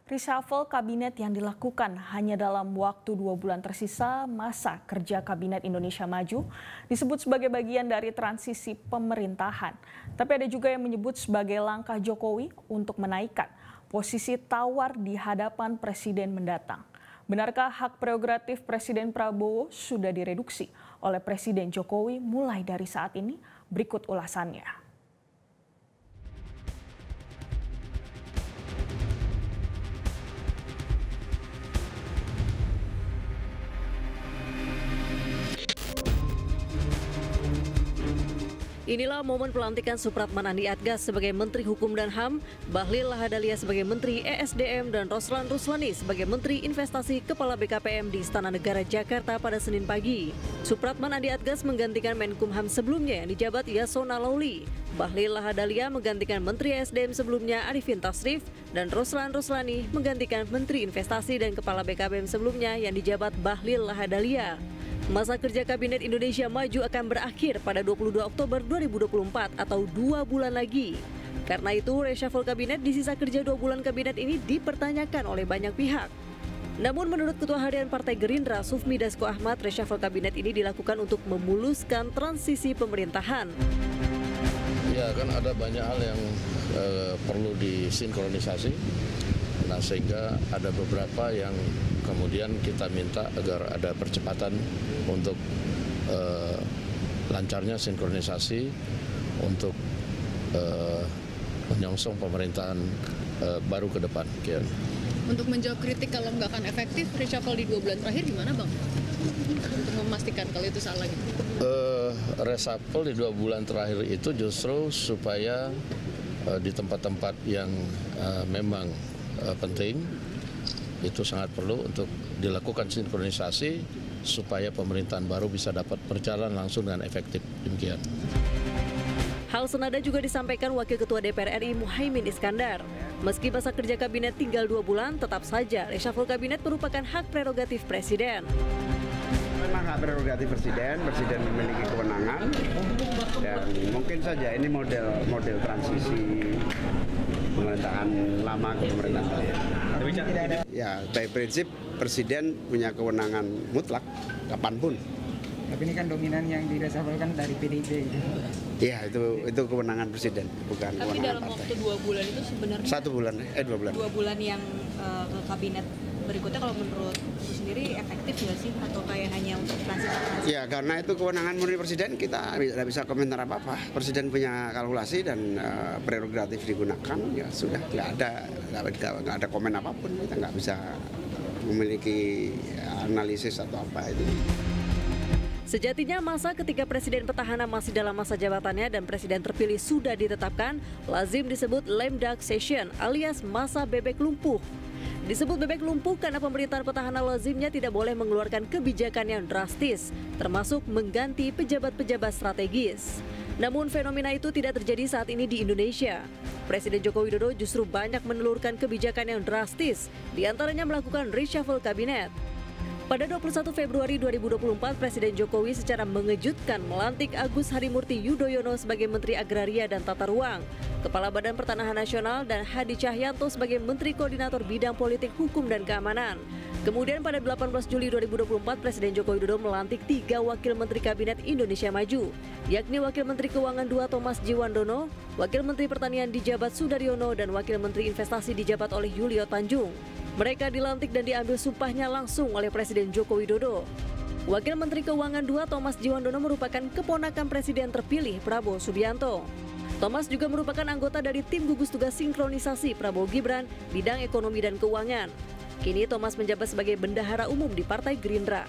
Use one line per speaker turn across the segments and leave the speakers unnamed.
Reshuffle kabinet yang dilakukan hanya dalam waktu 2 bulan tersisa masa kerja Kabinet Indonesia Maju disebut sebagai bagian dari transisi pemerintahan. Tapi ada juga yang menyebut sebagai langkah Jokowi untuk menaikkan posisi tawar di hadapan Presiden mendatang. Benarkah hak prerogatif Presiden Prabowo sudah direduksi oleh Presiden Jokowi mulai dari saat ini? Berikut ulasannya.
Inilah momen pelantikan Supratman Andi Adgas sebagai Menteri Hukum dan HAM, Bahlil Lahadalia sebagai Menteri ESDM, dan Roslan Ruslani sebagai Menteri Investasi Kepala BKPM di Istana Negara Jakarta pada Senin pagi. Supratman Andi Adgas menggantikan Menkumham sebelumnya yang dijabat Yasona Lawli. Bahlil Lahadalia menggantikan Menteri ESDM sebelumnya Arifin Tasrif, dan Roslan Ruslani menggantikan Menteri Investasi dan Kepala BKPM sebelumnya yang dijabat Bahlil Lahadalia. Masa kerja Kabinet Indonesia Maju akan berakhir pada 22 Oktober 2024 atau 2 bulan lagi. Karena itu, reshuffle kabinet di sisa kerja 2 bulan kabinet ini dipertanyakan oleh banyak pihak. Namun menurut Ketua Harian Partai Gerindra, Sufmi Dasko Ahmad, reshuffle kabinet ini dilakukan untuk memuluskan transisi pemerintahan.
Ya, kan ada banyak hal yang perlu disinkronisasi. Nah, sehingga ada beberapa yang kemudian kita minta agar ada percepatan untuk lancarnya sinkronisasi untuk menyongsong pemerintahan baru ke depan.
Untuk menjawab kritik kalau nggak akan efektif, reshuffle di 2 bulan terakhir gimana, Bang? Untuk memastikan kalau itu salah gitu.
Reshuffle di 2 bulan terakhir itu justru supaya di tempat-tempat yang memang penting, itu sangat perlu untuk dilakukan sinkronisasi supaya pemerintahan baru bisa dapat berjalan langsung dan efektif. Demikian.
Hal senada juga disampaikan Wakil Ketua DPR RI Muhaimin Iskandar. Meski masa kerja kabinet tinggal 2 bulan, tetap saja reshuffle kabinet merupakan hak prerogatif Presiden.
Memang hak prerogatif Presiden memiliki kewenangan dan mungkin saja ini model transisi pemerintahan lama ke pemerintahan baru. Ya, by prinsip Presiden punya kewenangan mutlak kapanpun.
Tapi ini kan dominan yang direshuffle kan dari PDIP.
Iya, itu kewenangan Presiden, bukan
Tapi
kewenangan
dalam
partai.
waktu 2 bulan itu sebenarnya
2 bulan.
2 bulan yang ke kabinet berikutnya, kalau menurut itu sendiri efektif nggak sih, atau kayak hanya untuk transisi?
Ya, karena itu kewenangan murni Presiden, kita tidak bisa komentar apa-apa. Presiden punya kalkulasi dan prerogatif digunakan, ya sudah, nggak ada komen apapun. Kita nggak bisa memiliki analisis atau apa itu.
Sejatinya masa ketika Presiden petahana masih dalam masa jabatannya dan Presiden terpilih sudah ditetapkan, lazim disebut lame duck session alias masa bebek lumpuh. Disebut bebek lumpuh karena pemerintahan petahana lazimnya tidak boleh mengeluarkan kebijakan yang drastis, termasuk mengganti pejabat-pejabat strategis. Namun fenomena itu tidak terjadi saat ini di Indonesia. Presiden Joko Widodo justru banyak menelurkan kebijakan yang drastis, diantaranya melakukan reshuffle kabinet. Pada 21 Februari 2024, Presiden Jokowi secara mengejutkan melantik Agus Harimurti Yudhoyono sebagai Menteri Agraria dan Tata Ruang, Kepala Badan Pertanahan Nasional, dan Hadi Cahyanto sebagai Menteri Koordinator Bidang Politik, Hukum, dan Keamanan. Kemudian pada 18 Juli 2024, Presiden Joko Widodo melantik 3 Wakil Menteri Kabinet Indonesia Maju, yakni Wakil Menteri Keuangan 2 Thomas Djiwandono, Wakil Menteri Pertanian dijabat Sudaryono, dan Wakil Menteri Investasi dijabat oleh Yulio Tanjung. Mereka dilantik dan diambil sumpahnya langsung oleh Presiden Joko Widodo. Wakil Menteri Keuangan 2 Thomas Djiwandono merupakan keponakan Presiden terpilih Prabowo Subianto. Thomas juga merupakan anggota dari tim gugus tugas sinkronisasi Prabowo Gibran bidang ekonomi dan keuangan. Kini Thomas menjabat sebagai bendahara umum di Partai Gerindra.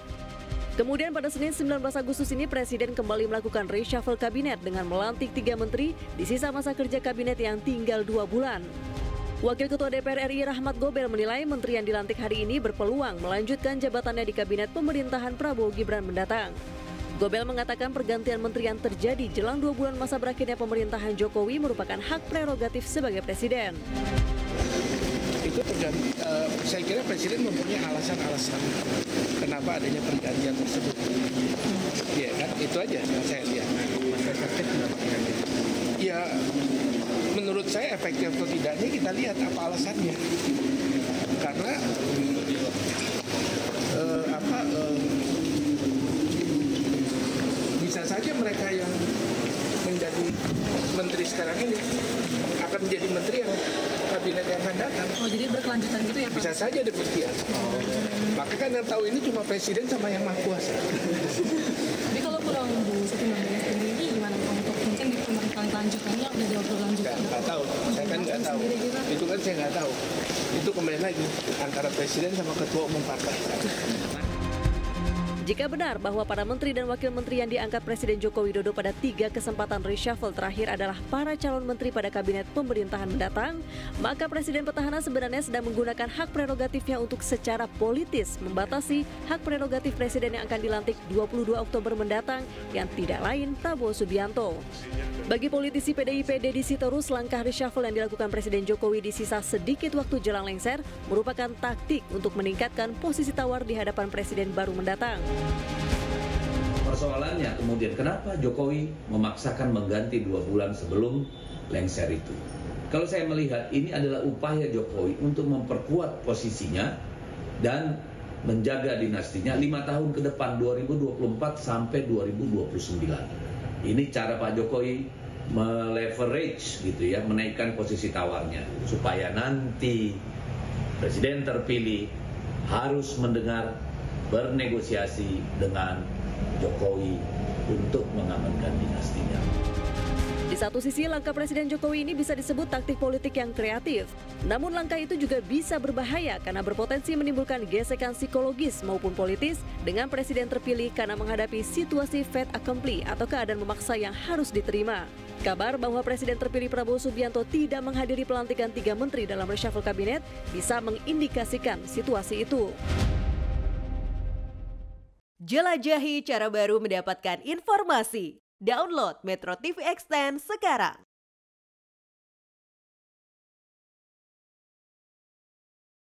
Kemudian pada Senin 19 Agustus ini Presiden kembali melakukan reshuffle kabinet dengan melantik 3 menteri di sisa masa kerja kabinet yang tinggal 2 bulan. Wakil Ketua DPR RI Rahmat Gobel menilai menteri yang dilantik hari ini berpeluang melanjutkan jabatannya di kabinet pemerintahan Prabowo Gibran mendatang. Gobel mengatakan pergantian menteri yang terjadi jelang 2 bulan masa berakhirnya pemerintahan Jokowi merupakan hak prerogatif sebagai presiden.
Itu saya kira presiden mempunyai alasan-alasan kenapa adanya pergantian tersebut. Ya kan, itu aja yang saya lihat. Ya, menurut saya efektif atau tidaknya kita lihat apa alasannya. menteri sekarang ini akan menjadi menteri yang kabinet yang akan datang.
Oh, jadi berkelanjutan gitu ya Pak?
Bisa saja demikian. Maka kan yang tahu ini cuma presiden sama yang maha kuasa.
Jadi kalau kurang Bu Siti Nurbaya sendiri gimana Pak untuk mungkin di pemerintahan lanjutannya udah jauh berlanjutan?
Nggak tahu, saya kan nggak tahu. Itu kan saya nggak tahu. Itu kembali lagi antara presiden sama ketua umum partai.
Jika benar bahwa para menteri dan wakil menteri yang diangkat Presiden Joko Widodo pada 3 kesempatan reshuffle terakhir adalah para calon menteri pada kabinet pemerintahan mendatang, maka Presiden petahana sebenarnya sedang menggunakan hak prerogatifnya untuk secara politis membatasi hak prerogatif Presiden yang akan dilantik 22 Oktober mendatang yang tidak lain Prabowo Subianto. Bagi politisi PDIP Deddy Sitorus, langkah reshuffle yang dilakukan Presiden Jokowi di sisa sedikit waktu jelang lengser merupakan taktik untuk meningkatkan posisi tawar di hadapan Presiden baru mendatang.
Persoalannya kemudian kenapa Jokowi memaksakan mengganti 2 bulan sebelum lengser itu? Kalau saya melihat ini adalah upaya Jokowi untuk memperkuat posisinya dan menjaga dinastinya 5 tahun ke depan 2024 sampai 2029. Ini cara Pak Jokowi meleverage gitu ya, menaikkan posisi tawarnya supaya nanti presiden terpilih harus mendengar bernegosiasi dengan Jokowi untuk mengamankan dinastinya.
Di satu sisi, langkah Presiden Jokowi ini bisa disebut taktik politik yang kreatif. Namun langkah itu juga bisa berbahaya karena berpotensi menimbulkan gesekan psikologis maupun politis dengan Presiden terpilih karena menghadapi situasi fait accompli atau keadaan memaksa yang harus diterima. Kabar bahwa Presiden terpilih Prabowo Subianto tidak menghadiri pelantikan 3 menteri dalam reshuffle kabinet bisa mengindikasikan situasi itu.
Jelajahi cara baru mendapatkan informasi. Download Metro TV Extend sekarang.